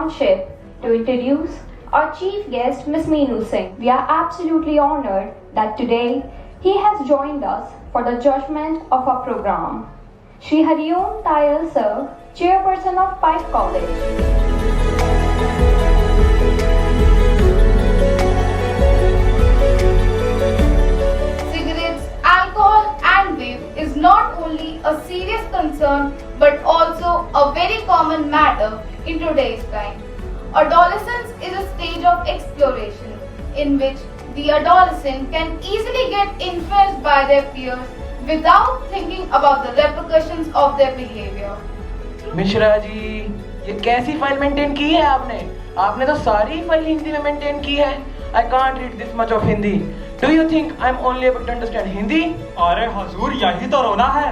Township to introduce our chief guest, Ms. Meenu Singh. We are absolutely honored that today he has joined us for the judgment of our program. Shri Hariom Tayal Sir, Chairperson of Pipe College. Cigarettes, alcohol and vape is not only a serious concern but also a very common matter in today's time. Adolescence is a stage of exploration in which the adolescent can easily get influenced by their peers without thinking about the repercussions of their behavior. Mishra ji, ये कैसी file maintain की है आपने? आपने तो सारी file Hindi में maintain की है. I can't read this much of Hindi. Do you think I'm only able to understand Hindi? अरे हजूर, यही तो रोना है.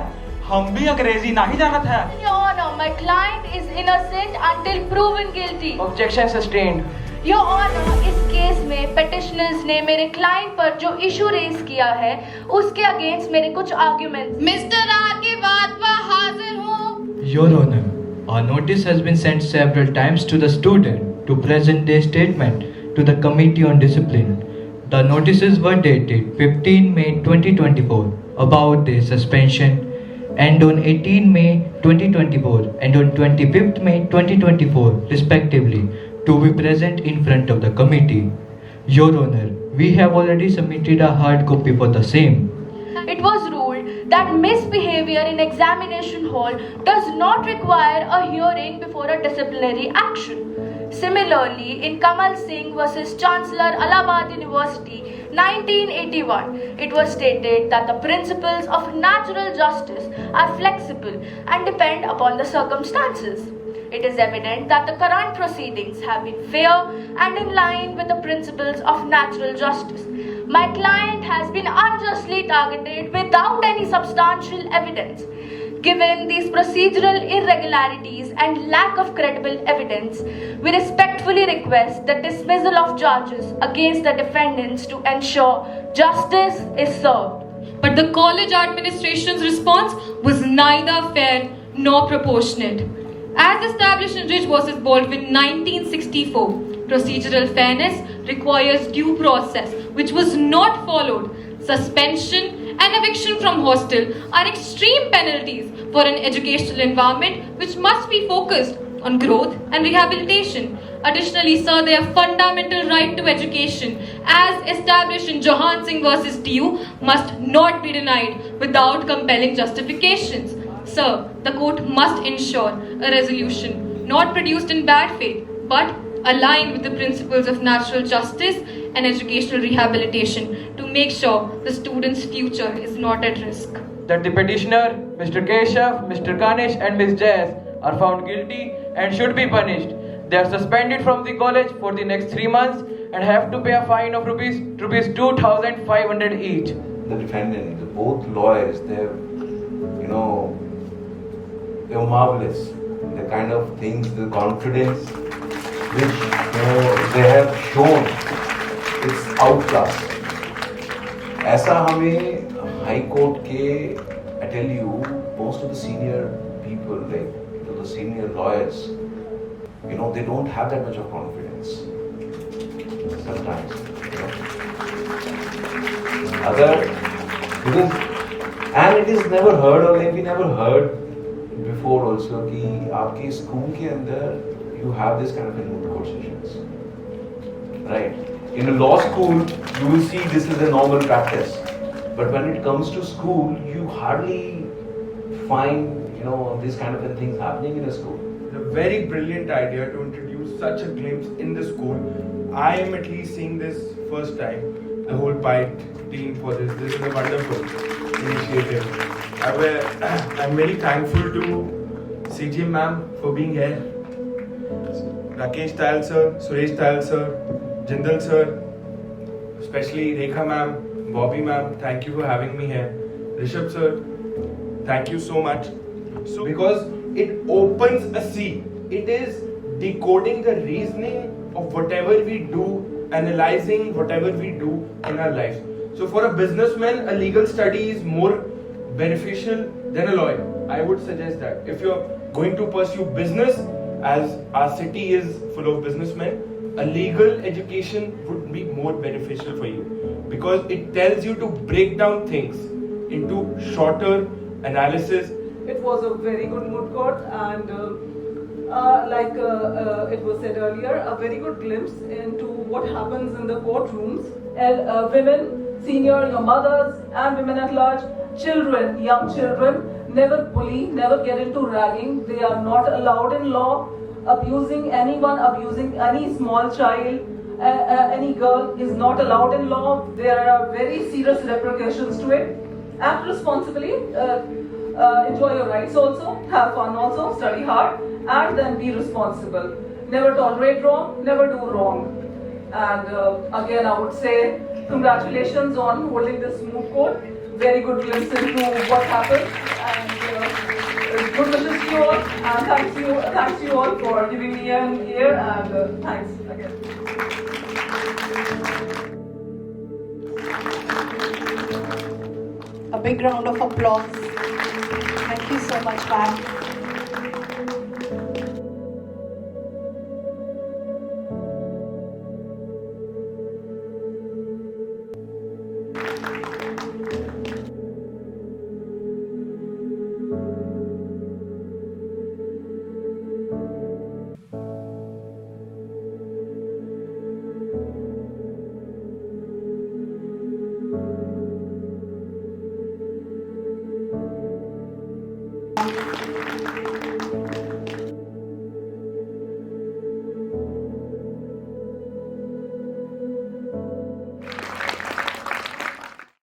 हम भी अंग्रेजी नहीं जानत है. Your Honor, my client is innocent until proven guilty. Objection sustained. Your Honor, इस केस में petitioners ने मेरे client पर जो issue raise किया है, उसके against मेरे कुछ arguments. मिस्टर आगे बात पर हाजिर हो. Your Honor, a notice has been sent several times to the student to present their statement to the Committee on Discipline. The notices were dated 15 May 2024 about their suspension and on 18 May 2024 and on 25th May 2024 respectively to be present in front of the committee. Your Honor, we have already submitted a hard copy for the same. It was ruled that misbehavior in examination hall does not require a hearing before a disciplinary action. Similarly, in Kamal Singh versus Chancellor Allahabad University 1981, it was stated that the principles of natural justice are flexible and depend upon the circumstances. It is evident that the current proceedings have been fair and in line with the principles of natural justice. My client has been unjustly targeted without any substantial evidence. Given these procedural irregularities and lack of credible evidence, we respectfully request the dismissal of charges against the defendants to ensure justice is served. But the college administration's response was neither fair nor proportionate. As established in Ridge vs. Baldwin 1964, procedural fairness requires due process, which was not followed. Suspension and eviction from hostel are extreme penalties for an educational environment which must be focused on growth and rehabilitation. Additionally, sir, their fundamental right to education, as established in Johan Singh vs. TU, must not be denied without compelling justifications. Sir, the court must ensure a resolution not produced in bad faith, but aligned with the principles of natural justice and educational rehabilitation to make sure the student's future is not at risk. That the petitioner, Mr. Keshav, Mr. Kanish and Ms. Jaz are found guilty and should be punished. They are suspended from the college for the next 3 months and have to pay a fine of rupees 2,500 each. The defendant, both lawyers, they're marvelous. The kind of things, the confidence which they have shown, it's outclass. ऐसा हमें High Court के, I tell you, most of the senior people, like the senior lawyers, they don't have that much of confidence. Sometimes, and it is never heard, or we never heard before also कि आपके school के अंदर you have this kind of moot court sessions, right? In a law school, you will see this is a normal practice, but when it comes to school, you hardly find this kind of things happening in a school. It's a very brilliant idea to introduce such a glimpse in the school. I am at least seeing this first time. The whole PIPE team for this. This is a wonderful initiative. I'm very thankful to CG ma'am for being here. Rakesh Tayal sir, Suresh Tayal sir, Jindal sir, especially Rekha ma'am, Bobby ma'am, thank you for having me here. Rishabh sir, thank you so much. So because it opens a sea. It is decoding the reasoning of whatever we do, analyzing whatever we do in our lives. So for a businessman, a legal study is more beneficial than a lawyer. I would suggest that. If you're going to pursue business, as our city is full of businessmen, a legal education would be more beneficial for you because it tells you to break down things into shorter analysis. It was a very good moot court and like it was said earlier, a very good glimpse into what happens in the courtrooms. And women, senior, your mothers and women at large, children, young children, never bully, never get into ragging. They are not allowed in law. Abusing anyone, abusing any small child, any girl is not allowed in law. There are very serious repercussions to it. Act responsibly, enjoy your rights also, have fun also, study hard, and then be responsible. Never tolerate wrong, never do wrong. And again, I would say congratulations on holding this moot court. Very good glimpse into what happened. And good wishes to you all. And thanks to you all for giving me an ear. And thanks again. A big round of applause. Thank you so much, ma'am.